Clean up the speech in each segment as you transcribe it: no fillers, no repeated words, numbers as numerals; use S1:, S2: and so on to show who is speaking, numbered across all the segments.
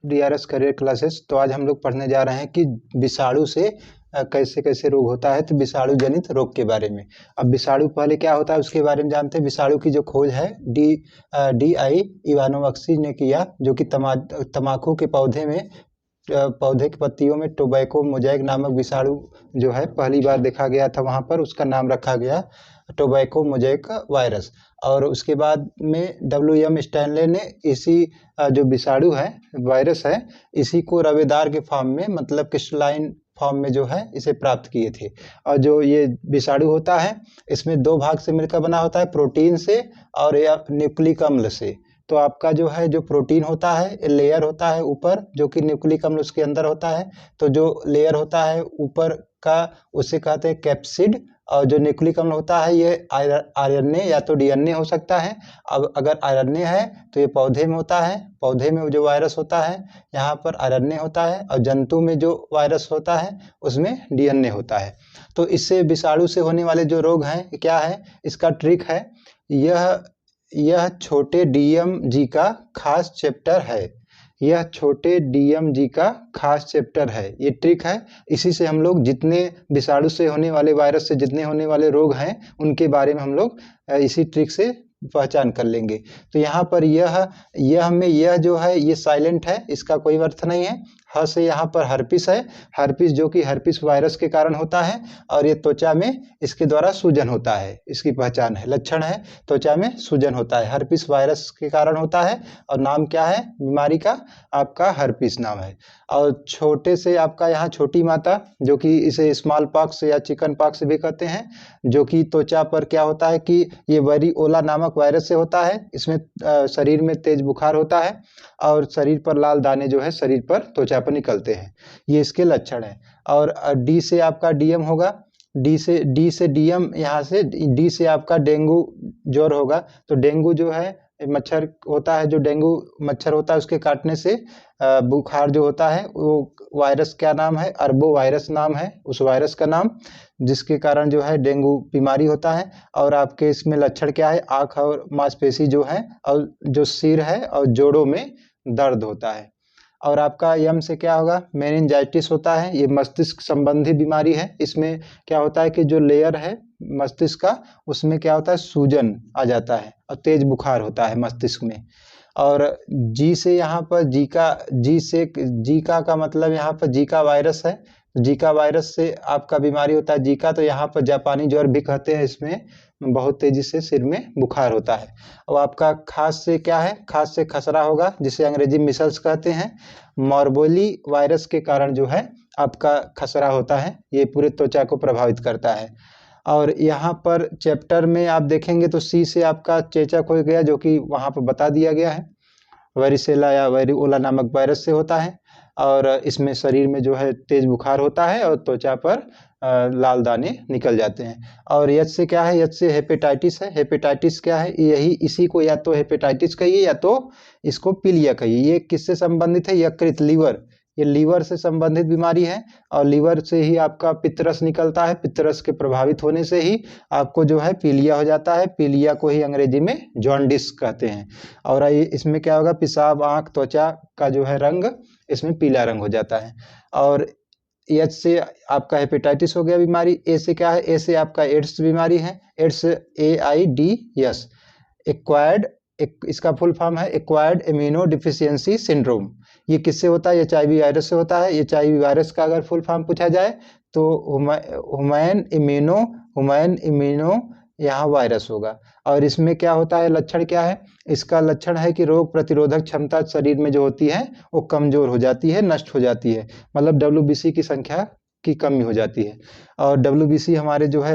S1: DRS career classes. तो आज हम लोग पढ़ने जा रहे हैं कि विषाणु से कैसे कैसे रोग होता है, तो विषाणु जनित रोग के बारे में। अब विषाणु पहले क्या होता है उसके बारे में जानते हैं। विषाणु की जो खोज है DI इवानोव्स्की ने किया, जो कि तम्बाकू के पौधे की पत्तियों में टोबैको मोज़ेक नामक विषाणु जो है पहली बार देखा गया था। वहाँ पर उसका नाम रखा गया टोबैको मोज़ेक वायरस। और उसके बाद में WM स्टैनले ने इसी जो विषाणु है, वायरस है, इसी को रवेदार के फॉर्म में, मतलब क्रिस्टलाइन फॉर्म में जो है इसे प्राप्त किए थे। और जो ये विषाणु होता है इसमें दो भाग से मिलकर बना होता है, प्रोटीन से और या न्यूक्लिक अम्ल से। तो आपका जो है जो प्रोटीन होता है लेयर होता है ऊपर, जो कि न्यूक्लिक अम्ल उसके अंदर होता है। तो जो लेयर होता है ऊपर का उसे कहते हैं कैप्सिड, और जो न्यूक्लिक अम्ल होता है ये RNA या तो DNA हो सकता है। अब अगर RNA है तो ये पौधे में होता है, पौधे में जो वायरस होता है यहाँ पर RNA होता है, और जंतु में जो वायरस होता है उसमें DNA होता है। तो इससे विषाणु से होने वाले जो रोग हैं क्या है, इसका ट्रिक है, यह छोटे DMG का खास चैप्टर है। यह छोटे DMG का खास चैप्टर है, ये ट्रिक है। इसी से हम लोग जितने विषाणु से होने वाले, वायरस से जितने होने वाले रोग हैं उनके बारे में हम लोग इसी ट्रिक से पहचान कर लेंगे। तो यहाँ पर यह जो है ये साइलेंट है, इसका कोई अर्थ नहीं है। ह से यहाँ पर हर्पिस है, हर्पिस जो कि हर्पिस वायरस के कारण होता है, और ये त्वचा में इसके द्वारा सूजन होता है, इसकी पहचान है, लक्षण है, त्वचा में सूजन होता है, हर्पिस वायरस के कारण होता है। और नाम क्या है बीमारी का, आपका हर्पिस नाम है। और छोटे से आपका यहाँ छोटी माता, जो कि इसे स्मॉल पॉक्स या चिकन पॉक्स भी कहते हैं, जो कि त्वचा पर क्या होता है कि ये वेरिओला नामक वायरस से होता है। इसमें शरीर में तेज बुखार होता है और शरीर पर लाल दाने जो है शरीर पर त्वचा पर निकलते हैं, ये इसके लक्षण हैं। और D से आपका DM होगा, D से DM, यहाँ से D से आपका डेंगू ज्वर होगा। तो डेंगू जो है मच्छर होता है, जो डेंगू मच्छर होता है उसके काटने से बुखार जो होता है, वो वायरस क्या नाम है, अरबो वायरस नाम है उस वायरस का नाम, जिसके कारण जो है डेंगू बीमारी होता है। और आपके इसमें लक्षण क्या है, आँख और मांसपेशी जो है, और जो सिर है और जोड़ों में दर्द होता है। और आपका M से क्या होगा, मेनिंजाइटिस होता है, ये मस्तिष्क संबंधी बीमारी है। इसमें क्या होता है कि जो लेयर है मस्तिष्क का, उसमें क्या होता है, सूजन आ जाता है और तेज बुखार होता है मस्तिष्क में। और G से यहाँ पर जीका का मतलब यहाँ पर जीका वायरस है। जीका वायरस से आपका बीमारी होता है जीका, तो यहाँ पर जापानी ज्वर भी कहते हैं। इसमें बहुत तेजी से सिर में बुखार होता है। और आपका खास से क्या है, खास से खसरा होगा, जिसे अंग्रेजी मिसल्स कहते हैं। मॉर्बोली वायरस के कारण जो है आपका खसरा होता है, ये पूरे त्वचा को प्रभावित करता है। और यहाँ पर चैप्टर में आप देखेंगे तो C से आपका चेचक हो गया, जो कि वहाँ पर बता दिया गया है, वेरिसेला या वेरिओला नामक वायरस से होता है। और इसमें शरीर में जो है तेज बुखार होता है और त्वचा पर लाल दाने निकल जाते हैं। और H से क्या है, H से हेपेटाइटिस है। हेपेटाइटिस क्या है, यही इसी को या तो हेपेटाइटिस कहिए या तो इसको पीलिया कहिए। ये किससे संबंधित है, यकृत, लीवर, ये लीवर से संबंधित बीमारी है। और लीवर से ही आपका पित्तरस निकलता है, पित्तरस के प्रभावित होने से ही आपको जो है पीलिया हो जाता है। पीलिया को ही अंग्रेजी में जॉन्डिस कहते हैं। और इसमें क्या होगा, पेशाब, आँख, त्वचा का जो है रंग इसमें पीला रंग हो जाता है। और H से आपका हेपेटाइटिस हो गया बीमारी। A से क्या है, A से आपका एड्स बीमारी है, एड्स, AIDS, एक्वायर्ड, इसका फुल फॉर्म है एक्वायर्ड इम्यूनो डिफिशियंसी सिंड्रोम। ये किससे होता है, HIV वायरस से होता है। HIV वायरस का अगर फुल फॉर्म पूछा जाए तो हुमैन इम्यूनो यहाँ वायरस होगा। और इसमें क्या होता है, लक्षण क्या है, इसका लक्षण है कि रोग प्रतिरोधक क्षमता शरीर में जो होती है वो कमजोर हो जाती है, नष्ट हो जाती है, मतलब WBC की संख्या की कमी हो जाती है। और WBC हमारे जो है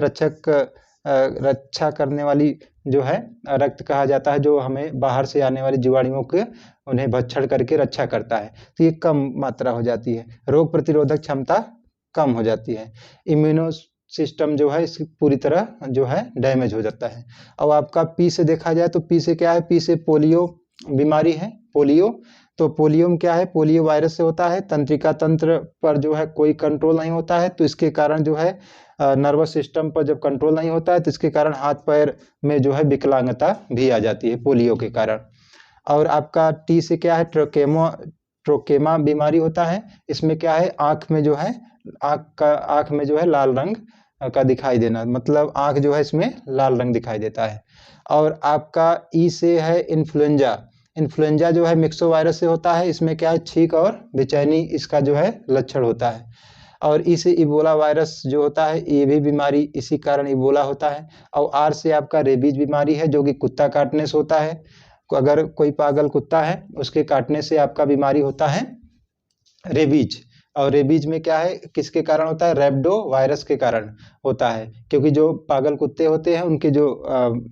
S1: रक्षा करने वाली जो है रक्त कहा जाता है, जो हमें बाहर से आने वाले जीवाणुओं के उन्हें भक्षण करके रक्षा करता है। तो ये कम मात्रा हो जाती है, रोग प्रतिरोधक क्षमता कम हो जाती है, इम्यूनो सिस्टम जो है इसकी पूरी तरह जो है डैमेज हो जाता है। और आपका P से देखा जाए तो P से क्या है, P से पोलियो बीमारी है, पोलियो। तो पोलियो में क्या है, पोलियो वायरस से होता है। तंत्रिका तंत्र पर जो है कोई कंट्रोल नहीं होता है, तो इसके कारण जो है नर्वस सिस्टम पर जब कंट्रोल नहीं होता है तो इसके कारण हाथ पैर में जो है विकलांगता भी आ जाती है पोलियो के कारण। और आपका T से क्या है, ट्रोकेमा बीमारी होता है। इसमें क्या है, आँख में जो है लाल रंग का दिखाई देना, मतलब आँख जो है इसमें लाल रंग दिखाई देता है। और आपका ई से है इन्फ्लुएंजा। इन्फ्लुएंजा जो है मिक्सो वायरस से होता है। इसमें क्या है, छींक और बेचैनी इसका जो है लक्षण होता है। और ई से इबोला वायरस जो होता है, ये भी बीमारी इसी कारण इबोला होता है। और आर से आपका रेबीज बीमारी है, जो कि कुत्ता काटने से होता है। अगर कोई पागल कुत्ता है उसके काटने से आपका बीमारी होता है रेबीज। और रेबीज में क्या है, किसके कारण होता है, रैबिडो वायरस के कारण होता है। क्योंकि जो पागल कुत्ते होते हैं उनके जो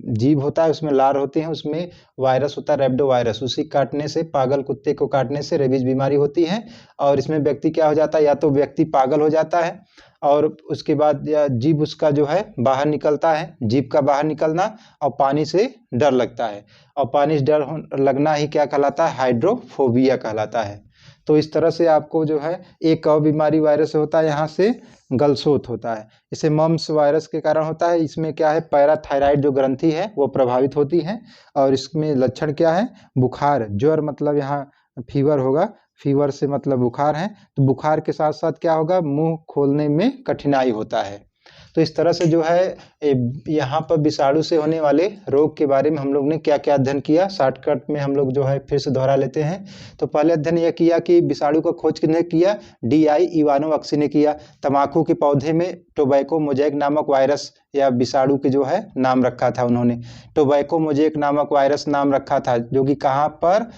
S1: जीभ होता है उसमें लार होती हैं, उसमें वायरस होता है रैबिडो वायरस। उसी काटने से, पागल कुत्ते को काटने से रेबीज बीमारी होती है। और इसमें व्यक्ति क्या हो जाता है, या तो व्यक्ति पागल हो जाता है और उसके बाद या जीभ उसका जो है बाहर निकलता है, जीभ का बाहर निकलना, और पानी से डर लगता है। और पानी से डर लगना ही क्या कहलाता है, हाइड्रोफोबिया कहलाता है। तो इस तरह से आपको जो है एक और बीमारी वायरस होता है, यहाँ से गलसोत होता है। इसे मम्स वायरस के कारण होता है। इसमें क्या है, पैराथायराइड जो ग्रंथि है वो प्रभावित होती है। और इसमें लक्षण क्या है, बुखार, ज्वर, मतलब यहाँ फीवर होगा, फीवर से मतलब बुखार है। तो बुखार के साथ साथ क्या होगा, मुंह खोलने में कठिनाई होता है। तो इस तरह से जो है यहाँ पर विषाणु से होने वाले रोग के बारे में हम लोग ने क्या क्या अध्ययन किया, शॉर्टकट में हम लोग जो है फिर से दोहरा लेते हैं। तो पहले अध्ययन यह किया कि विषाणु का खोज किसने किया, डी.आई. इवानोव्स्की ने किया। तंबाकू के पौधे में टोबैको मोज़ेक नामक वायरस या विषाणु के जो है नाम रखा था उन्होंने। टोबैको मोज़ेक नामक वायरस नाम रखा था, जो कि कहाँ पर,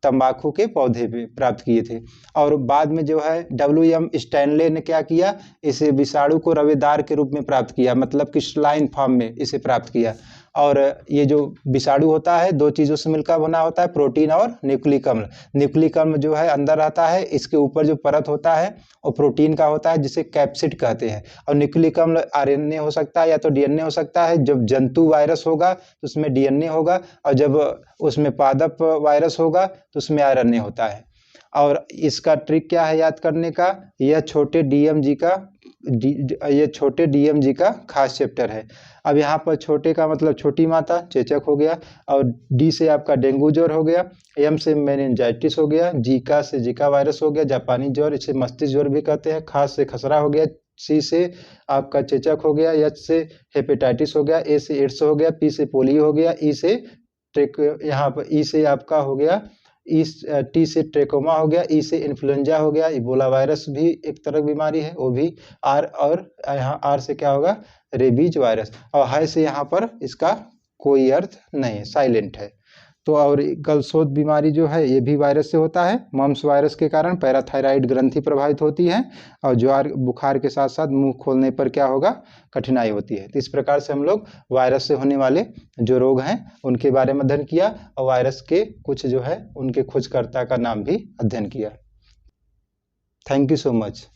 S1: तंबाकू के पौधे पे प्राप्त किए थे। और बाद में जो है W.M. स्टैनले ने क्या किया, इसे विषाणु को रवेदार के रूप में प्राप्त किया, मतलब क्रिस्टलाइन फॉर्म में इसे प्राप्त किया। और ये जो विषाणु होता है दो चीज़ों से मिलकर बना होता है, प्रोटीन और न्यूक्लिक अम्ल। न्यूक्लिक अम्ल जो है अंदर रहता है, इसके ऊपर जो परत होता है वो प्रोटीन का होता है, जिसे कैप्सिड कहते हैं। और न्यूक्लिक अम्ल आरएनए हो सकता है या तो डीएनए हो सकता है। जब जंतु वायरस होगा तो उसमें डीएनए होगा, और जब उसमें पादप वायरस होगा तो उसमें आरएनए होता है। और इसका ट्रिक क्या है याद करने का, यह छोटे डीएमजी का खास चैप्टर है। अब यहाँ पर छोटे का मतलब छोटी माता, चेचक हो गया। और डी से आपका डेंगू ज्वर हो गया, एम से मेनिंजाइटिस हो गया, जीका से जीका वायरस हो गया, जापानी ज्वर, इसे मस्तिष्क ज्वर भी कहते हैं, खास से खसरा हो गया, सी से आपका चेचक हो गया, एच से हेपेटाइटिस हो गया, ए से एड्स हो गया, पी से पोलियो हो गया, ई से यहाँ पर ई से आपका हो गया, टी से ट्रेकोमा हो गया, ई से इन्फ्लुएंजा हो गया, इबोला वायरस भी एक तरह की बीमारी है वो भी, आर, और यहाँ आर से क्या होगा, रेबीज वायरस। और है से यहाँ पर इसका कोई अर्थ नहीं है, साइलेंट है। तो और गलसोत बीमारी जो है ये भी वायरस से होता है। मम्स वायरस के कारण पैराथायराइड ग्रंथि प्रभावित होती है, और ज्वर बुखार के साथ साथ मुंह खोलने पर क्या होगा, कठिनाई होती है। तो इस प्रकार से हम लोग वायरस से होने वाले जो रोग हैं उनके बारे में अध्ययन किया, और वायरस के कुछ जो है उनके खोजकर्ता का नाम भी अध्ययन किया। Thank you so much.